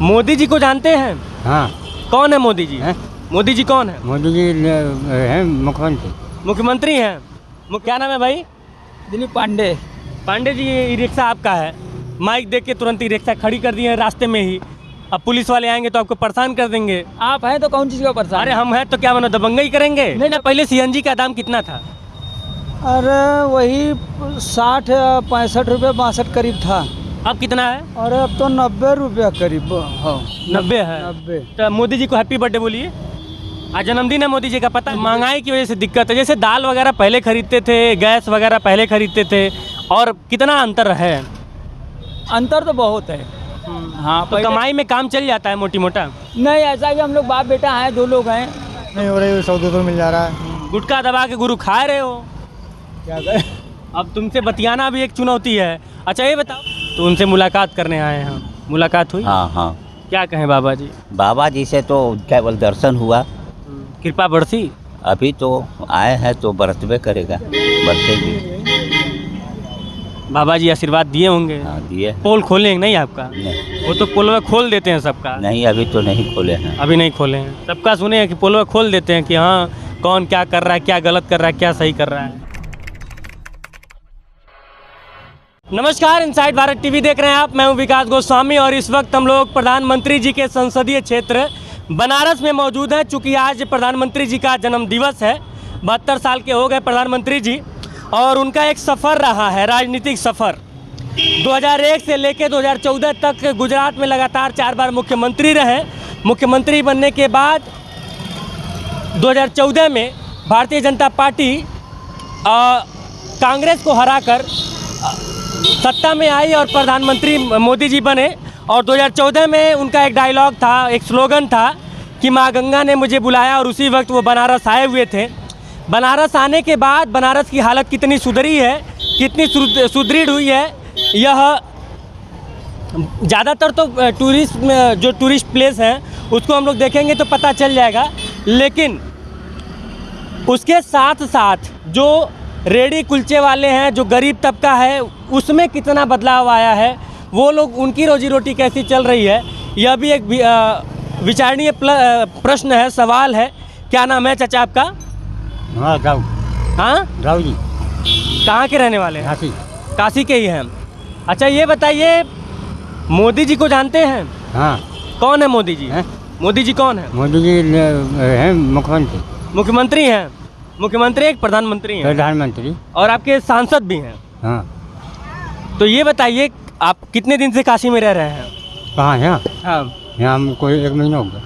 मोदी जी को जानते हैं? हाँ। कौन है मोदी जी? हैं? मोदी जी कौन है? मोदी जी हैं मुख्यमंत्री। मुख्यमंत्री हैं। क्या नाम है भाई? दिलीप पांडे। पांडे जी, ये रिक्शा आपका है। माइक देख के तुरंत ही रिक्शा खड़ी कर दी है रास्ते में ही। अब पुलिस वाले आएंगे तो आपको परेशान कर देंगे। आप हैं तो कौन चीज़ का परेशान? अरे हम हैं तो क्या बनो दबंगई करेंगे? नहीं, ना पहले सीएनजी का दाम कितना था? अरे वही 60-65 रुपये 62 करीब था। अब कितना है? और अब तो 90 रुपये करीब। हाँ 90 है। 90। तो मोदी जी को हैप्पी बर्थडे बोलिए। आज जन्मदिन है मोदी जी का। पता है महंगाई की वजह से दिक्कत है। जैसे दाल वगैरह पहले खरीदते थे, गैस वगैरह पहले खरीदते थे, और कितना अंतर है? अंतर तो बहुत है। हाँ तो कमाई में काम चल जाता है मोटी मोटा? नहीं, ऐसा कि हम लोग बाप बेटा हैं, 2 लोग हैं। नहीं हो रही, 100-200 मिल जा रहा है। गुटखा दबा के गुरु खा रहे हो। क्या करें? अब तुमसे बतियाना भी एक चुनौती है। अच्छा ये बताओ, तो उनसे मुलाकात करने आए हैं हम। मुलाकात हुई? हाँ हाँ। क्या कहें बाबा जी? बाबा जी से तो केवल दर्शन हुआ। कृपा बरसी? अभी तो आए हैं तो बरतबे करेगा, बरसेगी। बाबा जी आशीर्वाद दिए होंगे। हाँ दिए। पोल खोलेंगे नहीं आपका? नहीं वो तो पोलवा खोल देते हैं सबका। नहीं, अभी तो नहीं खोले हैं। अभी नहीं खोले हैं। सबका सुने हैं कि पोलवा खोल देते हैं कि हाँ कौन क्या कर रहा है, क्या गलत कर रहा है, क्या सही कर रहा है। नमस्कार, इनसाइड भारत टीवी देख रहे हैं आप। मैं हूं विकास गोस्वामी और इस वक्त हम लोग प्रधानमंत्री जी के संसदीय क्षेत्र बनारस में मौजूद हैं। चूँकि आज प्रधानमंत्री जी का जन्म दिवस है। 72 साल के हो गए प्रधानमंत्री जी, और उनका एक सफ़र रहा है, राजनीतिक सफ़र। 2001 से लेकर 2014 तक गुजरात में लगातार 4 बार मुख्यमंत्री रहे। मुख्यमंत्री बनने के बाद 2014 में भारतीय जनता पार्टी कांग्रेस को हराकर सत्ता में आई और प्रधानमंत्री मोदी जी बने। और 2014 में उनका एक डायलॉग था, एक स्लोगन था कि माँ गंगा ने मुझे बुलाया, और उसी वक्त वो बनारस आए हुए थे। बनारस आने के बाद बनारस की हालत कितनी सुधरी है, कितनी सुदृढ़ हुई है, यह ज़्यादातर तो टूरिस्ट प्लेस हैं उसको हम लोग देखेंगे तो पता चल जाएगा। लेकिन उसके साथ साथ जो रेडी कुलचे वाले हैं, जो गरीब तबका है, उसमें कितना बदलाव आया है, वो लोग, उनकी रोजी रोटी कैसी चल रही है, यह भी एक विचारणीय प्रश्न है, सवाल है। क्या नाम है चाचा आपका? हाँ राव। हाँ राव जी। कहाँ के रहने वाले हैं? काशी। काशी के ही हैं। अच्छा ये बताइए, मोदी जी को जानते हैं? हाँ। कौन है मोदी जी? हैं? मोदी जी कौन है? मोदी जी हैं मुख्यमंत्री। मुख्यमंत्री हैं। मुख्यमंत्री एक प्रधानमंत्री हैं। प्रधानमंत्री। और आपके सांसद भी हैं। हाँ। तो ये बताइए, आप कितने दिन से काशी में रह रहे हैं? कहाँ यहाँ? हाँ। यहाँ हमको 1 महीना हो गया।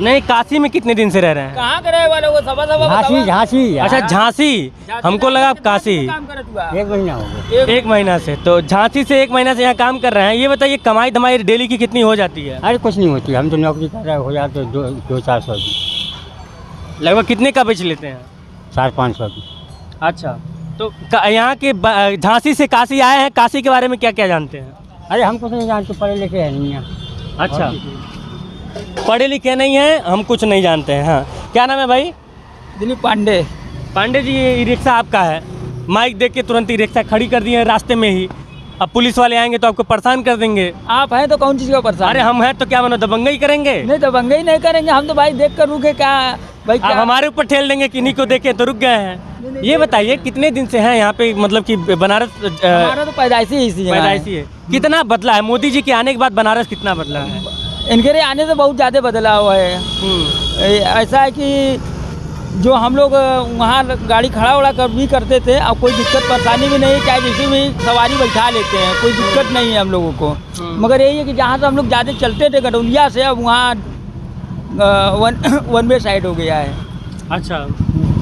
नहीं, काशी में कितने दिन से रह रहे हैं? कहाँ के रहे वाले वो सभा झांसी झांसी। अच्छा झांसी, हमको लगा आप काशी। 1 महीना हो गया। 1 महीना से? तो झांसी से 1 महीना से यहाँ काम कर रहे हैं। ये बताइए, कमाई धमाई डेली की कितनी हो जाती है? अरे कुछ नहीं होती, हम तो नौकरी कर रहे, हो जाते 200-400 की। लगभग कितने का बेच लेते हैं? 400-500 की। अच्छा, तो यहाँ के झांसी से काशी आए हैं, काशी के बारे में क्या क्या जानते हैं? अरे हम कुछ नहीं जानते, पढ़े लिखे हैं नहीं यहाँ। अच्छा, पढ़े लिखे नहीं हैं, हम कुछ नहीं जानते हैं। हाँ, क्या नाम है भाई? दिलीप पांडे। पांडे जी, ये रिक्शा आपका है। माइक देख के तुरंत ही रिक्शा खड़ी कर दी है रास्ते में ही। अब पुलिस वाले आएंगे तो आपको परेशान कर देंगे। आप हैं तो कौन चीज़ का परेशान? अरे हम हैं तो क्या बनो दबंगई करेंगे? नहीं, दबंगई नहीं करेंगे हम तो भाई, देख कर रुके। क्या भाई, आप हमारे ऊपर ठेल देंगे कि इन्हीं को देखे तो रुक गए हैं। ये बताइए, कितने दिन से हैं यहाँ पे, मतलब कि बनारस? हमारा तो पैदाइशी ही इसी है। पैदाइशी है। कितना बदला है मोदी जी के आने के बाद? बनारस कितना बदला है? इनके आने से बहुत ज़्यादा बदलाव हुआ है। ऐसा है कि जो हम लोग वहाँ गाड़ी खड़ा उड़ा कर भी करते थे, अब कोई दिक्कत परेशानी भी नहीं, चाहे जैसे भी सवारी बैठा लेते हैं, कोई दिक्कत नहीं है हम लोगों को। मगर यही है कि जहाँ से हम लोग ज़्यादा चलते थे गडौलिया से, अब वहाँ वन वे साइड हो गया है। अच्छा,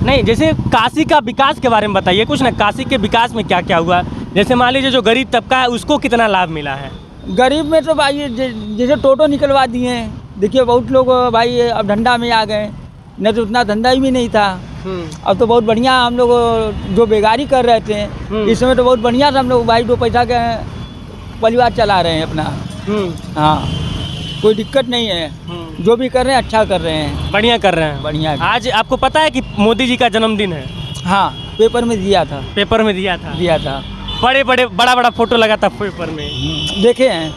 नहीं, जैसे काशी का विकास के बारे में बताइए कुछ ना। काशी के विकास में क्या क्या हुआ? जैसे मान लीजिए जो गरीब तबका है उसको कितना लाभ मिला है? गरीब में तो भाई जैसे टोटो निकलवा दिए हैं। देखिए बहुत लोग भाई अब धंधा में आ गए, नहीं तो उतना धंधा ही भी नहीं था। अब तो बहुत बढ़िया हम लोग जो बेगारी कर रहे थे, इस समय तो बहुत बढ़िया से हम लोग भाई 2 पैसा के परिवार चला रहे हैं अपना। हाँ, कोई दिक्कत नहीं है। जो भी कर रहे हैं अच्छा कर रहे हैं, बढ़िया कर रहे हैं। बढ़िया। आज आपको पता है कि मोदी जी का जन्मदिन है? हाँ, पेपर में दिया था। पेपर में दिया था? दिया था। बड़ा बड़ा फोटो लगा था पेपर में, देखे हैं।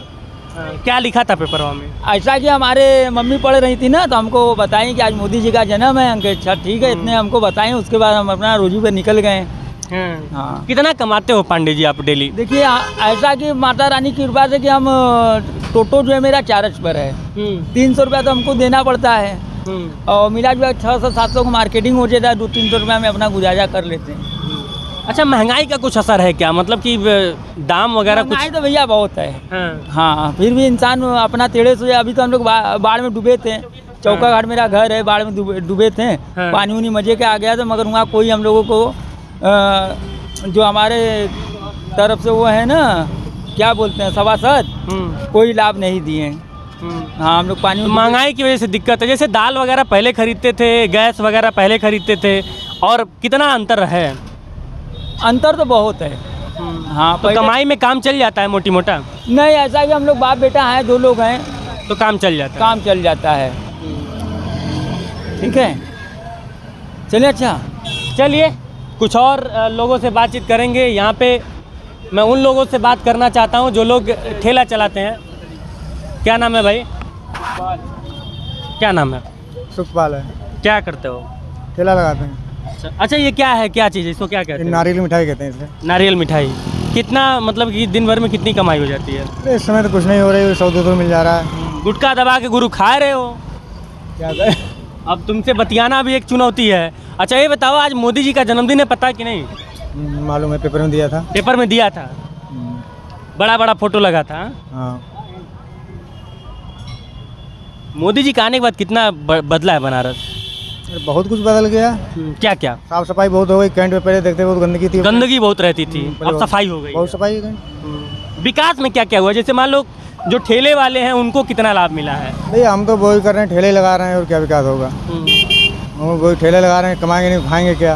क्या लिखा था पेपरों में? ऐसा कि हमारे मम्मी पढ़ रही थी ना, तो हमको बताई कि आज मोदी जी का जन्म है। हमके अच्छा ठीक है, इतने हमको बताएं। उसके बाद हम अपना रोजू पे निकल गए। हाँ। कितना कमाते हो पांडे जी आप डेली? देखिए ऐसा कि माता रानी की कृपा से कि हम टोटो जो है मेरा चार्ज पर है, 300 रुपया तो हमको देना पड़ता है। और मिला जुला 600-700 को मार्केटिंग हो जाता है, 200-300 रुपया में अपना गुजारा कर लेते हैं। अच्छा, महंगाई का कुछ असर है क्या? मतलब कि दाम वगैरह कुछ? महंगाई तो भैया बहुत है। हाँ, फिर भी इंसान अपना टेढ़े से। अभी तो हम लोग बाढ़ में डूबे थे। चौका घाट मेरा घर है, बाढ़ में डूबे थे। पानी उनी मजे के आ गया था, मगर वहाँ कोई हम लोगों को जो हमारे तरफ से वो है ना, क्या बोलते हैं, सभासद, कोई लाभ नहीं दिए। हाँ, हम लोग पानी महंगाई की वजह से दिक्कत है। जैसे दाल वगैरह पहले खरीदते थे, गैस वगैरह पहले खरीदते थे, और कितना अंतर है? अंतर तो बहुत है। हाँ, तो कमाई में काम चल जाता है मोटी मोटा? नहीं, ऐसा कि हम लोग बाप बेटा हैं, 2 लोग हैं, तो काम चल जाता है। काम चल जाता है। ठीक है, चलिए। अच्छा, चलिए कुछ और लोगों से बातचीत करेंगे। यहाँ पे मैं उन लोगों से बात करना चाहता हूँ जो लोग ठेला चलाते हैं। क्या नाम है भाई? क्या नाम है? सुखपाल है। क्या करते हो? ठेला लगाते हैं। अच्छा, ये क्या है, क्या चीज़ है, इसको क्या कहते हैं? नारियल मिठाई कहते हैं इसे। नारियल मिठाई। कितना, मतलब कि दिन भर में कितनी कमाई हो जाती है? इस समय तो कुछ नहीं हो रही, 100-200 मिल जा रहा है। गुटखा दबा के गुरु खा रहे हो? क्या करें? अब तुमसे बतियाना भी एक चुनौती है। अच्छा, ये बताओ, आज मोदी जी का जन्मदिन है, पता कि नहीं? मालूम है, पेपर में दिया था। पेपर में दिया था, बड़ा बड़ा फोटो लगा था। हाँ। मोदी जी का आने के बाद कितना बदला है बनारस? बहुत कुछ बदल गया। क्या क्या? साफ सफाई बहुत हो गई। कैंट में पहले देखते बहुत गंदगी थी, गंदगी बहुत रहती थी, अब बहुत- सफाई हो गई। बहुत सफाई हो गई। विकास में क्या क्या हुआ? जैसे मान लो जो ठेले वाले हैं उनको कितना लाभ मिला है? भैया हम तो वही कर रहे हैं, ठेले लगा रहे हैं, और क्या विकास होगा? हम वही ठेले लगा रहे हैं, कमाएंगे नहीं, खाएंगे क्या?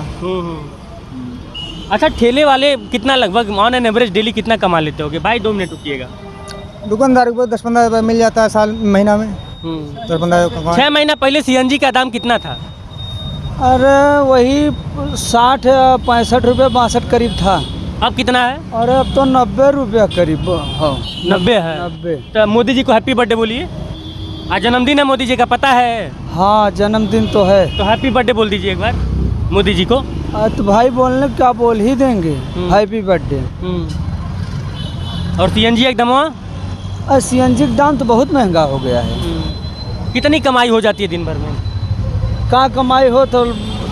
अच्छा, ठेले वाले कितना लगभग ऑन एन एवरेज डेली कितना कमा लेते होगे? भाई 2 मिनट रुकिएगा। दुकानदार को 10-15 रुपये मिल जाता है साल महीना में। 10-15 6 महीना पहले सीएनजी का दाम कितना था? अरे वही 60-65 रुपये 62 करीब था। अब कितना है? अरे अब तो 90 रुपया करीब। हाँ, 90 है। 90। तो मोदी जी को हैप्पी बर्थडे बोलिए। आज जन्मदिन है मोदी जी का, पता है? हाँ, जन्मदिन तो है। तो हैप्पी बर्थडे बोल दीजिए एक बार मोदी जी को। तो भाई बोलने क्या बोल ही देंगे, हैप्पी बर्थडे। और सीएनजी एकदम वहाँ सीएनजी का दाम तो बहुत महंगा हो गया है। कितनी कमाई हो जाती है दिन भर में? कहाँ कमाई हो, तो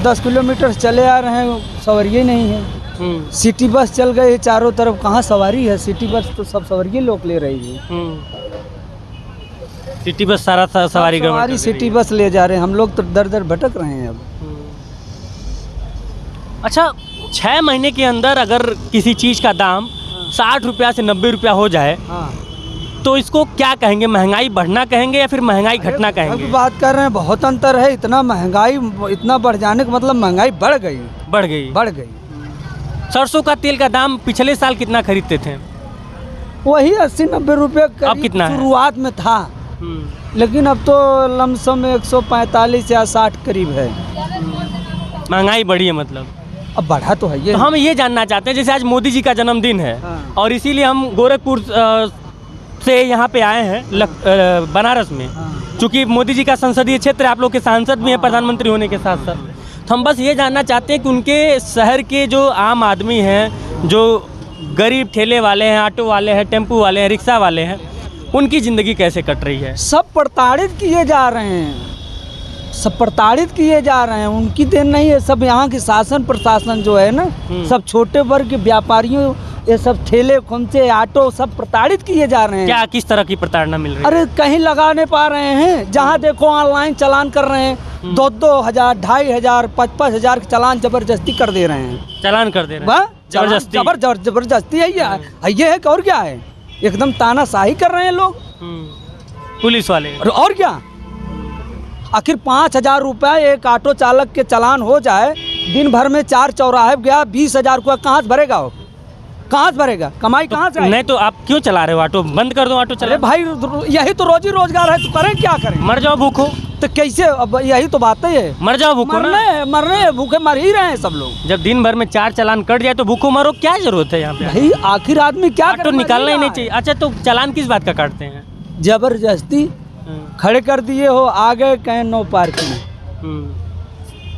10 किलोमीटर चले आ रहे हैं, सवारी नहीं है। सिटी बस चल गई है चारों तरफ, कहाँ सवारी है? सिटी बस तो सब सवारी लोग ले रही है। सिटी बस सारा सवारी सवारी सिटी बस ले जा रहे हैं, हम लोग तो दर दर भटक रहे हैं अब। अच्छा, 6 महीने के अंदर अगर किसी चीज़ का दाम 60 रुपया से 90 रुपया हो जाए, हाँ, तो इसको क्या कहेंगे? महंगाई बढ़ना कहेंगे या फिर महंगाई घटना कहेंगे? अभी बात कर रहे हैं, बहुत अंतर है। इतना महंगाई, इतना बढ़ जाने का मतलब महंगाई बढ़ गई। बढ़ गई। बढ़ गई। सरसों का तेल का दाम पिछले साल कितना खरीदते थे? वही 80-90 रुपये अब कितना है? शुरुआत में था, लेकिन अब तो लमसम 145 या 60 करीब है। महंगाई बढ़ी है मतलब? अब बढ़ा तो है ये। तो हम ये जानना चाहते हैं, जैसे आज मोदी जी का जन्मदिन है, हाँ। और इसीलिए हम गोरखपुर से यहाँ पे आए हैं बनारस में, क्योंकि मोदी जी का संसदीय क्षेत्र, आप लोग के सांसद भी हैं प्रधानमंत्री होने के साथ साथ। तो हम बस ये जानना चाहते हैं कि उनके शहर के जो आम आदमी हैं, जो गरीब ठेले वाले हैं, ऑटो वाले हैं, टेम्पू वाले हैं, रिक्शा वाले हैं, उनकी ज़िंदगी कैसे कट रही है? सब प्रताड़ित किए जा रहे हैं, सब प्रताड़ित किए जा रहे हैं। उनकी देन नहीं है, सब यहाँ की शासन प्रशासन जो है ना, सब छोटे वर्ग के व्यापारियों, ये सब ठेले खुमचे ऑटो सब प्रताड़ित किए जा रहे हैं। क्या, किस तरह की प्रताड़ना मिल रही है? अरे कहीं लगा नहीं पा रहे हैं, जहाँ देखो ऑनलाइन चालान कर रहे हैं, 2-2 हज़ार, 2,500, 5-5 हज़ार के चालान जबरदस्ती कर दे रहे हैं। चालान कर दे रहे वाह, हैं जबरदस्ती? जबरदस्ती है ये है कि और क्या है? एकदम तानाशाही कर रहे हैं लोग, पुलिस वाले। और क्या? आखिर 5,000 रुपये एक ऑटो चालक के चालान हो जाए, दिन भर में 4 चौराहे गया, 20,000 रुपया कहाँ से भरेगा वो? कहाँ से भरेगा? कमाई कहाँ से आएगी? नहीं तो आप क्यों चला रहे हो ऑटो? बंद कर दो ऑटो चला। अरे भाई, यही तो रोजी रोजगार है, तो करें क्या करें? मर जाओ भूखो। तो कैसे? अब यही तो बात है, मर जाओ भूखो ना। मरने भूखे मर ही रहे हैं सब लोग। जब दिन भर में 4 चालान कट जाए तो भूखो मरो, क्या जरूरत है यहाँ पे? भाई आखिर आदमी क्या ऑटो निकालना ही नहीं चाहिए। अच्छा, तो चालान किस बात का काटते हैं? जबरदस्ती खड़े कर दिए हो, आगे कहें नो पार्किंग,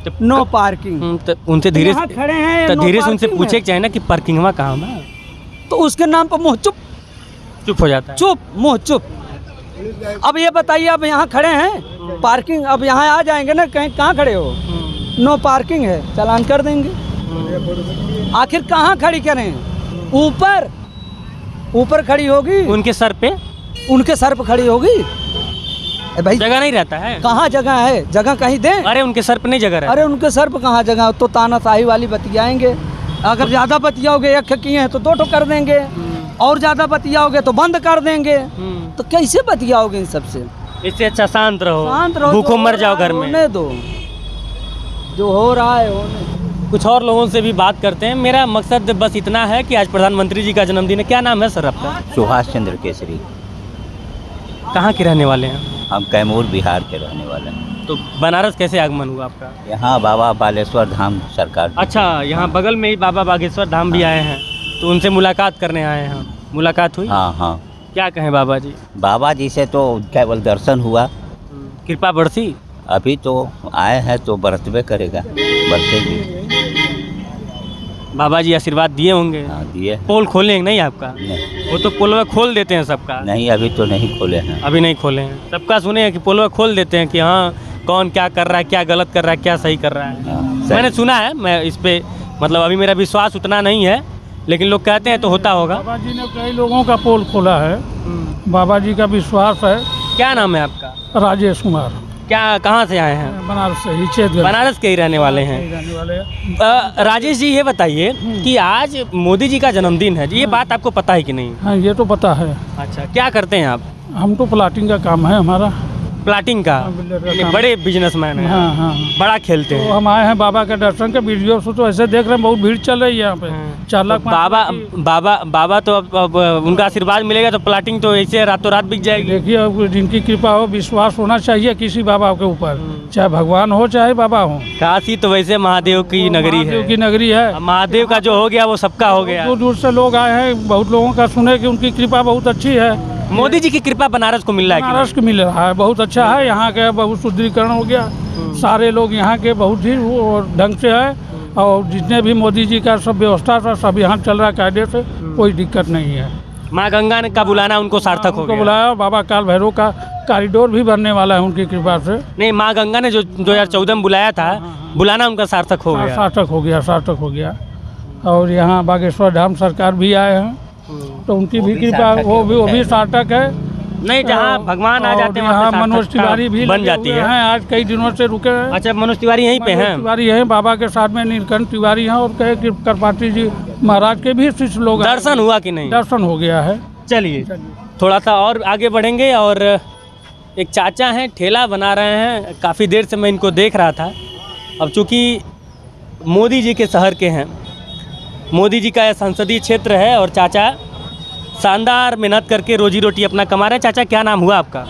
तो नो पार्किंग। तो उनसे धीरे यहाँ खड़े हैं, तो नो धीरे से उनसे पार्किंग पूछे है। कि चाहे ना कि पार्किंगवा कहाँ है, तो उसके नाम पर मुँह चुप, चुप हो जाता है। चुप, मुँह चुप। अब ये बताइए, अब यहाँ खड़े हैं पार्किंग, अब यहाँ आ जाएंगे ना, कहीं कहाँ खड़े हो, नो पार्किंग है, चालान कर देंगे। आखिर कहाँ खड़ी करें? ऊपर, ऊपर खड़ी होगी, उनके सर पे उनके सर पर खड़ी होगी। भाई जगह नहीं रहता है। कहाँ जगह है? जगह कहीं दें। अरे उनके सर पे नहीं जगह रहता। अरे उनके सर पर कहाँ जगह? तो तानाशाही वाली बतियाएंगे। अगर ज़्यादा बतियाओगे, एक किए हैं तो 2 ठो कर देंगे, और ज़्यादा बतियाओगे तो बंद कर देंगे। तो कैसे बतियाओगे इन सबसे? इससे अच्छा शांत रहो, शांत रहो, भूखों जो मर हो जाओ रहा है घर में। होने दो, जो हो रहा है होने दो। कुछ और लोगों से भी बात करते हैं। मेरा मकसद बस इतना है कि आज प्रधानमंत्री जी का जन्मदिन है। क्या नाम है सर आपका? सुभाष चंद्र केसरी। कहाँ के रहने वाले हैं? हम कैमूर बिहार के रहने वाले हैं। तो बनारस कैसे आगमन हुआ आपका? यहाँ बाबा बालेश्वर धाम सरकार। अच्छा, यहाँ बगल में ही बाबा बागेश्वर धाम भी आए हैं, तो उनसे मुलाकात करने आए हैं। मुलाकात हुई? हाँ हाँ। क्या कहें बाबा जी? बाबा जी से तो केवल दर्शन हुआ, कृपा बरसी। अभी तो आए हैं तो बरतबे करेगा, बरसेगी। बाबा जी आशीर्वाद दिए होंगे। हाँ दिए। पोल खोले हैं नहीं आपका? नहीं, वो तो पोलवा खोल देते हैं सबका। नहीं अभी तो नहीं खोले हैं। अभी नहीं खोले हैं। सबका सुने हैं कि पोलवा खोल देते हैं कि हाँ कौन क्या कर रहा है, क्या गलत कर रहा है, क्या सही कर रहा है। हाँ, सही। मैंने सुना है, मैं इस पे मतलब अभी मेरा विश्वास उतना नहीं है, लेकिन लोग कहते हैं तो होता होगा। बाबा जी ने कई लोगों का पोल खोला है, बाबा जी का विश्वास है। क्या नाम है आपका? राजेश कुमार, क्या कहाँ से आए हैं? बनारस से ही, छेद बनारस के ही रहने वाले हैं। रहने वाले हैं। राजेश जी ये बताइए कि आज मोदी जी का जन्मदिन है, ये बात आपको पता है कि नहीं? हाँ ये तो पता है। अच्छा, क्या करते हैं आप? हम तो प्लाटिंग का काम है हमारा। प्लाटिंग का? हाँ, बिल्डर का यानी काम। बड़े बिजनेसमैन हैं। हाँ हाँ। बड़ा खेलते तो हैं। हम आए हैं बाबा के दर्शन के। वीडियो से तो ऐसे देख रहे हैं बहुत भीड़ चल रही है यहाँ पे। 4 लाख तो बाबा तो अब उनका आशीर्वाद मिलेगा तो प्लाटिंग तो ऐसे रातों रात बिक जाएगी। देखिए, अब जिनकी कृपा हो, विश्वास होना चाहिए किसी बाबा के ऊपर, चाहे भगवान हो चाहे बाबा हो। काशी तो वैसे महादेव की नगरी महादेव की है। नगरी है। अब महादेव का जो हो गया वो सबका हो गया। दूर दूर से लोग आए हैं, बहुत लोगों का सुने कि उनकी कृपा बहुत अच्छी है। मोदी जी की कृपा बनारस को मिल रहा है कि बनारस को मिल रहा है, बहुत अच्छा है। यहाँ के बहुत शुद्धिकरण हो गया, सारे लोग यहाँ के बहुत ही वो ढंग से है, और जितने भी मोदी जी का सब व्यवस्था था सब यहाँ चल रहा है कायदे से, कोई दिक्कत नहीं है। माँ गंगा का बुलाना उनको सार्थक हो उनको गया। बुलाया, बाबा काल भैरव का कॉरिडोर भी बनने वाला है उनकी कृपा से। नहीं, माँ गंगा ने जो 2014 में बुलाया था, बुलाना उनका सार्थक हो गया। सार्थक हो गया, सार्थक हो गया। और यहाँ बागेश्वर धाम सरकार भी आए हैं, तो उनकी भी कृपा, वो भी सार्थक है। नहीं, जहाँ भगवान आ जाते हैं वहाँ यहाँ पे मनोज सार्थकता तिवारी भी बन लगे जाती हुए है। हैं, आज कई दिनों से रुके हैं। अच्छा, मनोज तिवारी यहीं पे मनोज हैं? तिवारी हैं, बाबा के साथ में नीलकंठ तिवारी हैं, और कहे कि करपाटी जी महाराज के भी शिष्य लोग आए। दर्शन हुआ कि नहीं? दर्शन हो गया है। चलिए थोड़ा सा और आगे बढ़ेंगे। और एक चाचा हैं, ठेला बना रहे हैं, काफ़ी देर से मैं इनको देख रहा था। अब चूँकि मोदी जी के शहर के हैं, मोदी जी का यह संसदीय क्षेत्र है, और चाचा शानदार मेहनत करके रोजी रोटी अपना कमा रहे हैं। चाचा क्या नाम हुआ आपका?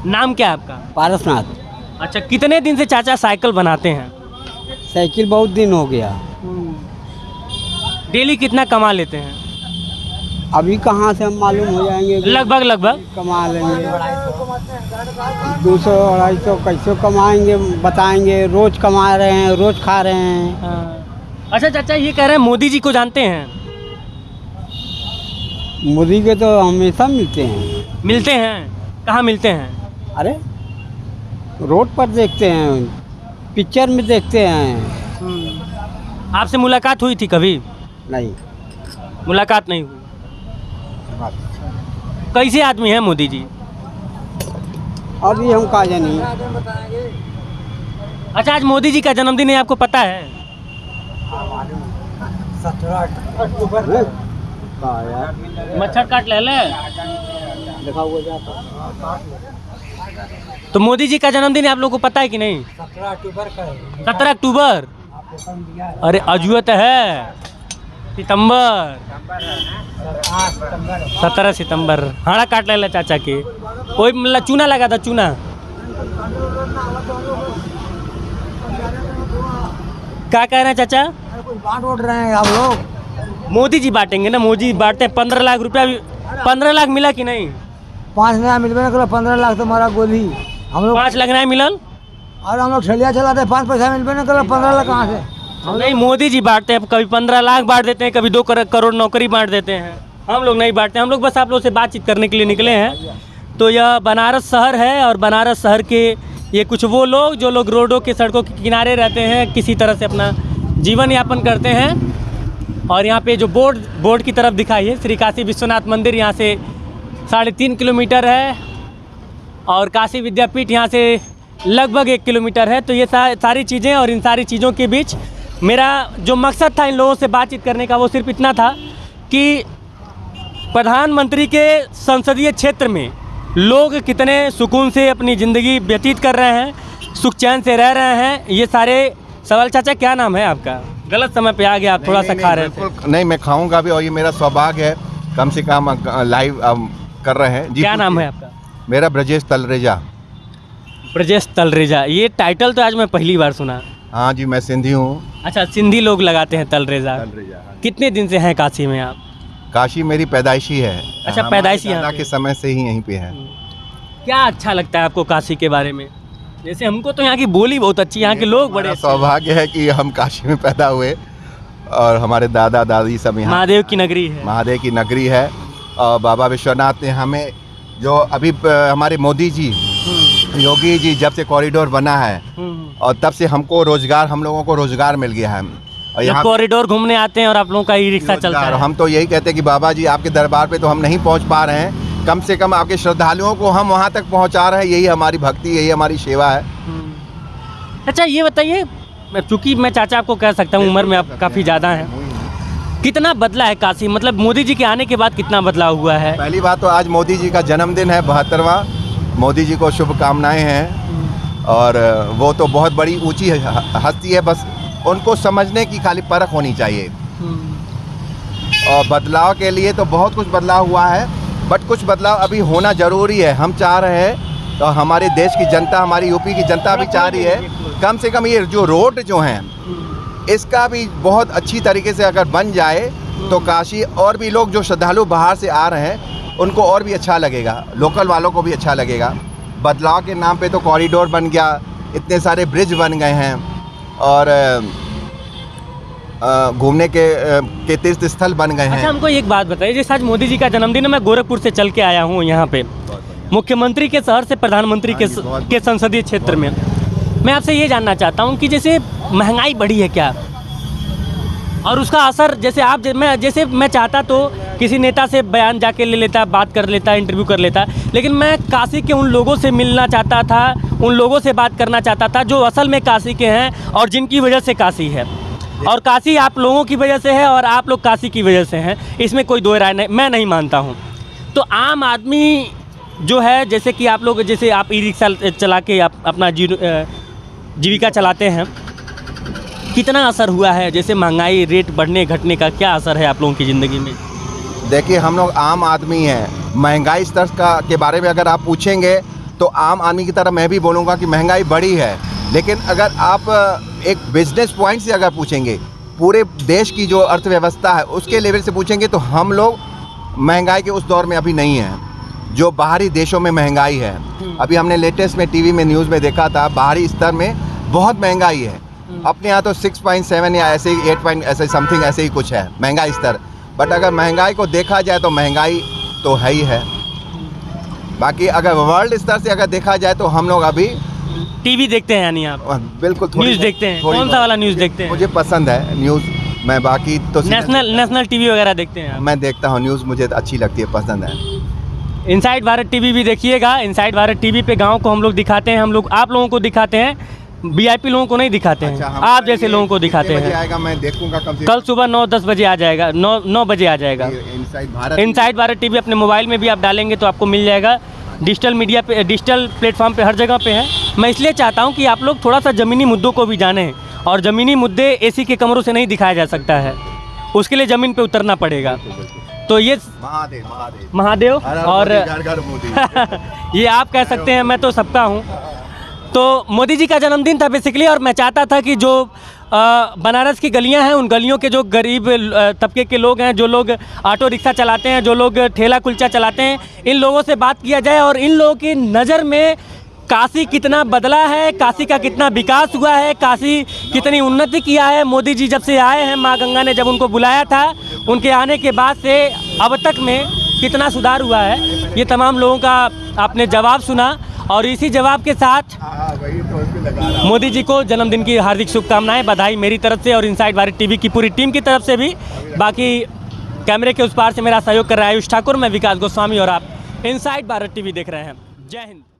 नाम क्या है आपका? पारसनाथ। अच्छा, कितने दिन से चाचा साइकिल बनाते हैं? साइकिल बहुत दिन हो गया। डेली कितना कमा लेते हैं? अभी कहाँ से हम मालूम हो जाएंगे? लगभग कमा लेंगे 200-250 कैसे कमाएंगे बताएंगे। रोज कमा रहे हैं, रोज खा रहे हैं। हाँ। अच्छा चाचा, ये कह रहे हैं मोदी जी को जानते हैं? मोदी के तो हमेशा मिलते हैं। मिलते हैं? कहाँ मिलते हैं? अरे रोड पर देखते हैं, पिक्चर में देखते हैं। आपसे मुलाकात हुई थी कभी? नहीं, मुलाकात नहीं हुई। कैसे आदमी हैं मोदी जी? अभी हम कहा जानी। अच्छा, आज मोदी जी का जन्मदिन है, आपको पता है? 17 मच्छर काट ले देखा हुआ जाता। तो मोदी जी का जन्मदिन है, आप लोगों को पता है कि नहीं? 17 अक्टूबर का है। 17 अक्टूबर? अरे अजुअत है सितंबर। 17 सितंबर। हाड़ा काट ले चाचा के। कोई मतलब चूना लगा था, चूना। क्या कह रहे हैं चाचा? बांट उड़ रहे हैं आप लोग। मोदी जी बांटेंगे ना, मोदी बांटते हैं 15 लाख रुपया भी। 15 लाख मिला कि नहीं? 5 नया मिलबे न 15 लाख तो हमारा गोली हम लोग 5 लाख नहीं मिलल? और हम लोग ठेलिया चलाते 5 पैसा मिलबे न 15 लाख कहाँ से? नहीं, मोदी जी बांटते हैं, कभी 15 लाख बांट देते हैं, कभी 2 करोड़ नौकरी बांट देते हैं। हम लोग नहीं बांटते, हम लोग बस आप लोगों से बातचीत करने के लिए निकले हैं। तो यह बनारस शहर है और बनारस शहर के ये कुछ वो लोग जो लोग रोडों के सड़कों के किनारे रहते हैं, किसी तरह से अपना जीवन यापन करते हैं। और यहाँ पे जो बोर्ड की तरफ दिखाई है श्री काशी विश्वनाथ मंदिर, यहाँ से 3.5 किलोमीटर है और काशी विद्यापीठ यहाँ से लगभग 1 किलोमीटर है। तो ये सारी चीज़ें, और इन सारी चीज़ों के बीच मेरा जो मकसद था इन लोगों से बातचीत करने का वो सिर्फ इतना था कि प्रधानमंत्री के संसदीय क्षेत्र में लोग कितने सुकून से अपनी ज़िंदगी व्यतीत कर रहे हैं, सुख चैन से रह रहे हैं, ये सारे सवाल। चाचा क्या नाम है आपका? गलत समय पे आ गया आप, थोड़ा सा खा रहे थे। नहीं, मैं खाऊंगा भी और ये मेरा सौभाग्य है, कम से कम लाइव कर रहे हैं जी। क्या नाम है आपका? मेरा ब्रजेश तलरेजा। ब्रजेश तलरेजा, ये टाइटल तो आज मैं पहली बार सुना। हाँ जी, मैं सिंधी हूँ। अच्छा, सिंधी लोग लगाते हैं तलरेजा। कितने दिन से हैं काशी में आप? काशी मेरी पैदाइशी है। अच्छा, पैदाइशी यहाँ दादा पे। के समय से ही यहीं पे है। क्या अच्छा लगता है आपको काशी के बारे में? जैसे हमको तो यहाँ की बोली बहुत अच्छी, यहाँ के लोग बड़े अच्छे हैं। सौभाग्य है कि हम काशी में पैदा हुए और हमारे दादा दादी सब यहाँ। महादेव की नगरी है। महादेव की नगरी है। और बाबा विश्वनाथ ने हमें जो अभी हमारे मोदी जी, योगी जी जब से कॉरिडोर बना है और तब से हमको रोजगार, हम लोगों को रोजगार मिल गया है। और यहाँ कॉरिडोर घूमने आते हैं और आप लोगों का ई रिक्शा चलता है। हम तो यही कहते हैं कि बाबा जी आपके दरबार पे तो हम नहीं पहुंच पा रहे हैं, कम से कम आपके श्रद्धालुओं को हम वहां तक पहुंचा रहे हैं। यही हमारी भक्ति, यही हमारी सेवा है। अच्छा, ये बताइए, चूंकि मैं चाचा आपको कह सकता हूँ, उम्र में आप काफ़ी ज़्यादा हैं, कितना बदला है काशी? मतलब मोदी जी के आने के बाद कितना बदलाव हुआ है? पहली बात तो आज मोदी जी का जन्मदिन है, 72वां। मोदी जी को शुभकामनाएं हैं और वो तो बहुत बड़ी ऊंची हस्ती है, बस उनको समझने की खाली परख होनी चाहिए। और बदलाव के लिए तो बहुत कुछ बदलाव हुआ है, बट कुछ बदलाव अभी होना ज़रूरी है। हम चाह रहे हैं, तो हमारे देश की जनता, हमारी यूपी की जनता भी चाह रही है, कम से कम ये जो रोड जो हैं इसका भी बहुत अच्छी तरीके से अगर बन जाए तो काशी और भी लोग जो श्रद्धालु बाहर से आ रहे हैं उनको और भी अच्छा लगेगा, लोकल वालों को भी अच्छा लगेगा। बदलाव के नाम पे तो कॉरिडोर बन गया, इतने सारे ब्रिज बन गए हैं और घूमने के तीर्थ स्थल बन गए हैं। अच्छा, हमको एक बात बताइए, जैसे आज मोदी जी का जन्मदिन है, मैं गोरखपुर से चल के आया हूँ यहाँ पे, मुख्यमंत्री के शहर से प्रधानमंत्री के संसदीय क्षेत्र में। मैं आपसे ये जानना चाहता हूँ कि जैसे महंगाई बढ़ी है क्या, और उसका असर जैसे मैं चाहता तो किसी नेता से बयान जाके ले लेता, बात कर लेता, इंटरव्यू कर लेता, लेकिन मैं काशी के उन लोगों से मिलना चाहता था, उन लोगों से बात करना चाहता था जो असल में काशी के हैं और जिनकी वजह से काशी है। और काशी आप लोगों की वजह से है और आप लोग काशी की वजह से हैं, इसमें कोई दो राय नहीं, मैं नहीं मानता हूँ। तो आम आदमी जो है, जैसे कि आप लोग, जैसे आप ई रिक्शा चला के आप अपना जीविका चलाते हैं, कितना असर हुआ है? जैसे महंगाई, रेट बढ़ने घटने का क्या असर है आप लोगों की ज़िंदगी में? देखिए, हम लोग आम आदमी हैं। महंगाई स्तर के बारे में अगर आप पूछेंगे तो आम आदमी की तरह मैं भी बोलूँगा कि महंगाई बढ़ी है, लेकिन अगर आप एक बिजनेस पॉइंट से अगर पूछेंगे, पूरे देश की जो अर्थव्यवस्था है उसके लेवल से पूछेंगे, तो हम लोग महंगाई के उस दौर में अभी नहीं हैं जो बाहरी देशों में महंगाई है। अभी हमने लेटेस्ट में टीवी में न्यूज़ में देखा था, बाहरी स्तर में बहुत महंगाई है। अपने यहाँ तो 6.7 या ऐसे ही 8 ऐसे समथिंग ऐसे ही कुछ है महंगाई स्तर, बट अगर महंगाई को देखा जाए तो महंगाई तो है ही है। बाकी अगर वर्ल्ड स्तर से अगर देखा जाए तो हम लोग अभी टीवी देखते हैं, यानी आप बिल्कुल न्यूज़ देखते हैं? कौन सा वाला न्यूज़ देखते हैं? मुझे पसंद है न्यूज़। मैं बाकी तो नेशनल टीवी वगैरह देखते हैं आप? मैं देखता हूँ न्यूज़, मुझे अच्छी लगती है, पसंद है। इनसाइड भारत टीवी भी देखिएगा। इनसाइड भारत टीवी पे गांव को हम लोग दिखाते हैं, हम लोग आप लोगों को दिखाते हैं, वीआईपी लोगों को नहीं दिखाते हैं। आप जैसे लोगों को दिखाते हैं। आएगा, मैं देखूंगा कल सुबह 9-10 बजे आ जाएगा, 9 बजे आ जाएगा। इनसाइड भारत टीवी अपने मोबाइल में भी आप डालेंगे तो आपको मिल जाएगा। डिजिटल मीडिया पे, डिजिटल प्लेटफॉर्म पे हर जगह पे है। मैं इसलिए चाहता हूँ कि आप लोग थोड़ा सा ज़मीनी मुद्दों को भी जानें, और ज़मीनी मुद्दे एसी के कमरों से नहीं दिखाया जा सकता है, उसके लिए ज़मीन पे उतरना पड़ेगा। तो ये महादेव और घर घर मोदी ये आप कह सकते हैं, मैं तो सबका हूँ। तो मोदी जी का जन्मदिन था बेसिकली, और मैं चाहता था कि जो बनारस की गलियां हैं, उन गलियों के जो गरीब तबके के लोग हैं, जो लोग ऑटो रिक्शा चलाते हैं, जो लोग ठेला कुलचा चलाते हैं, इन लोगों से बात किया जाए और इन लोगों की नज़र में काशी कितना बदला है, काशी का कितना विकास हुआ है, काशी कितनी उन्नति किया है। मोदी जी जब से आए हैं, माँ गंगा ने जब उनको बुलाया था, उनके आने के बाद से अब तक में कितना सुधार हुआ है, ये तमाम लोगों का आपने जवाब सुना। और इसी जवाब के साथ मोदी जी को जन्मदिन की हार्दिक शुभकामनाएं, बधाई मेरी तरफ से और इनसाइड भारत टीवी की पूरी टीम की तरफ से भी। बाकी कैमरे के उस पार से मेरा सहयोग कर रहा है आयुष ठाकुर, मैं विकास गोस्वामी और आप इनसाइड भारत टीवी देख रहे हैं। जय हिंद।